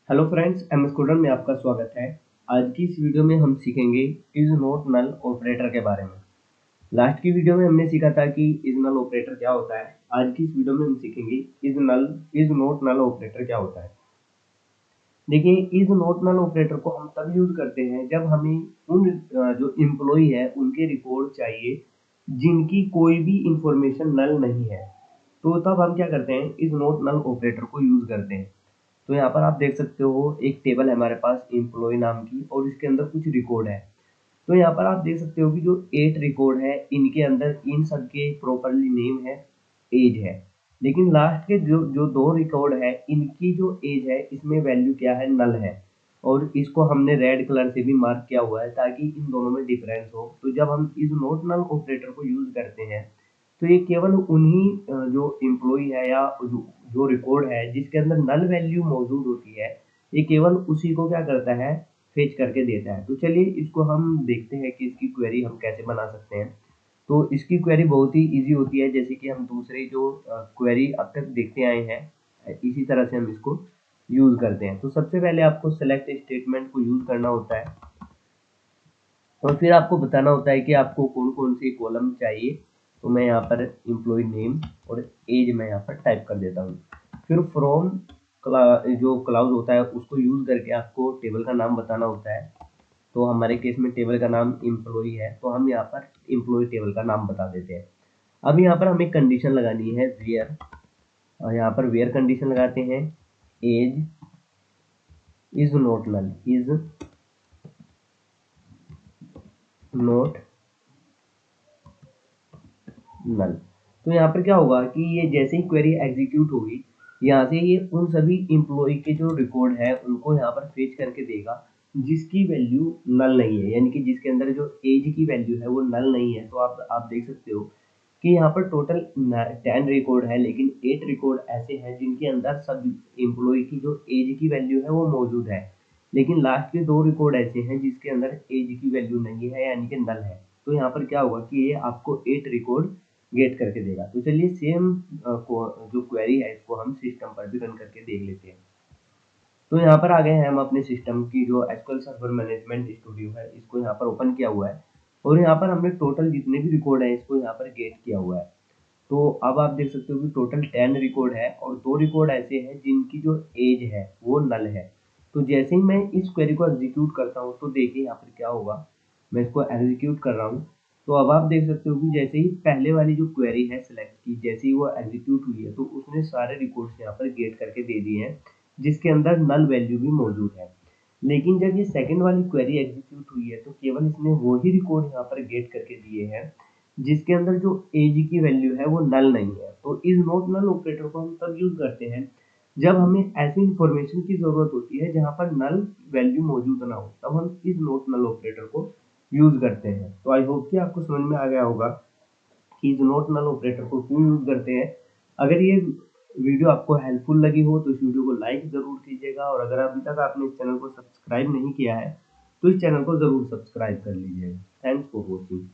Hello friends, M student में आपका स्वागत है। आज की इस वीडियो में हम सीखेंगे इज नॉट नल ऑपरेटर के बारे में। लास्ट की वीडियो में हमने सीखा था कि इज नल ऑपरेटर क्या होता है। आज की इस वीडियो में हम सीखेंगे इज नॉट नल ऑपरेटर क्या होता है। देखिए, इज नॉट नल ऑपरेटर को हम तब यूज करते हैं जब हमें उन जो एम्प्लॉय है उनके रिकॉर्ड चाहिए जिनकी कोई भी इंफॉर्मेशन नल नहीं है। तो तब हम क्या करते हैं, इज नॉट नल ऑपरेटर को यूज करते हैं। तो यहाँ पर आप देख सकते हो एक टेबल है हमारे पास एम्प्लॉय नाम की, और इसके अंदर कुछ रिकॉर्ड है। तो यहाँ पर आप देख सकते हो कि जो 8 रिकॉर्ड है इनके अंदर इन सब के प्रॉपरली नेम है, एज है। लेकिन लास्ट के जो जो दो रिकॉर्ड है इनकी जो एज है इसमें वैल्यू क्या है, नल है। और इसको हमने रेड कलर से भी मार्क किया हुआ है ताकि इन दोनों में डिफरेंस हो। तो जब हम इस नॉट नल ऑपरेटर को यूज करते हैं तो ये केवल उन्हीं जो एम्प्लॉय है या जो रिकॉर्ड है जिसके अंदर नल वैल्यू मौजूद होती है, ये केवल उसी को क्या करता है, फेच करके देता है। तो चलिए इसको हम देखते हैं कि इसकी क्वेरी हम कैसे बना सकते हैं। तो इसकी क्वेरी बहुत ही इजी होती है, जैसे कि हम दूसरी जो क्वेरी अब तक देखते आए हैं इसी तरह से हम इसको यूज करते हैं। तो सबसे पहले आपको सेलेक्ट स्टेटमेंट को यूज करना होता है और फिर आपको बताना होता है कि आपको कौन कौन सी कॉलम चाहिए। तो मैं यहाँ पर एम्प्लॉय नेम और एज मैं यहाँ पर टाइप कर देता हूँ। फिर फ्रॉम जो क्लाउज होता है उसको यूज करके आपको टेबल का नाम बताना होता है। तो हमारे केस में टेबल का नाम एम्प्लॉय है, तो हम यहाँ पर एम्प्लॉय टेबल का नाम बता देते हैं। अब यहाँ पर हमें कंडीशन लगानी है वेयर, और यहाँ पर वेयर कंडीशन लगाते हैं age is not null, is not null. तो यहाँ पर क्या होगा कि ये जैसे ही क्वेरी एग्जीक्यूट होगी, यहाँ से ये उन सभी एम्प्लॉय के जो रिकॉर्ड है उनको यहाँ पर फेच करके देगा जिसकी वैल्यू नल नहीं है, यानी कि जिसके अंदर जो एज की वैल्यू है वो नल नहीं है। तो आप देख सकते हो कि यहाँ पर टोटल 10 रिकॉर्ड है, लेकिन 8 रिकॉर्ड ऐसे हैं जिनके अंदर सब एम्प्लॉय की जो एज की वैल्यू है वो मौजूद है। लेकिन लास्ट के 2 रिकॉर्ड ऐसे हैं जिसके अंदर एज की वैल्यू नहीं है, यानी कि नल है। तो यहाँ पर क्या होगा कि ये आपको 8 रिकॉर्ड गेट करके देगा। तो चलिए सेम जो क्वेरी है इसको हम सिस्टम पर भी रन करके देख लेते हैं। तो यहाँ पर आ गए हैं हम अपने सिस्टम की जो एसक्यूएल सर्वर मैनेजमेंट स्टूडियो है, इसको यहाँ पर ओपन किया हुआ है और यहाँ पर हमने टोटल जितने भी रिकॉर्ड है इसको यहाँ पर गेट किया हुआ है। तो अब आप देख सकते हो कि टोटल 10 रिकॉर्ड है और 2 रिकॉर्ड ऐसे हैं जिनकी जो एज है वो नल है। तो जैसे ही मैं इस क्वेरी को एग्जीक्यूट करता हूँ तो देखिए यहाँ पर क्या होगा। मैं इसको एग्जीक्यूट कर रहा हूँ तो अब आप देख सकते हो कि जैसे ही पहले वाली जो क्वेरी है सिलेक्ट की, जैसे ही वो एग्जीक्यूट हुई है तो उसने सारे रिकॉर्ड्स यहाँ पर गेट करके दे दिए हैं जिसके अंदर नल वैल्यू भी मौजूद है। लेकिन जब ये सेकंड वाली क्वेरी एग्जीक्यूट हुई है तो केवल इसने वही रिकॉर्ड यहाँ पर गेट करके दिए हैं जिसके अंदर जो एज की वैल्यू है वो नल नहीं है। तो इस नॉट नल ऑपरेटर को हम तब यूज करते हैं जब हमें ऐसी इंफॉर्मेशन की जरूरत होती है जहां पर नल वैल्यू मौजूद ना हो, तब हम इस नॉट नल ऑपरेटर को यूज करते हैं। तो आई होप कि आपको समझ में आ गया होगा कि इस नॉट नल ऑपरेटर को क्यों यूज करते हैं। अगर ये वीडियो आपको हेल्पफुल लगी हो तो इस वीडियो को लाइक जरूर कीजिएगा, और अगर अभी तक आपने इस चैनल को सब्सक्राइब नहीं किया है तो इस चैनल को जरूर सब्सक्राइब कर लीजिएगा। Thanks for watching.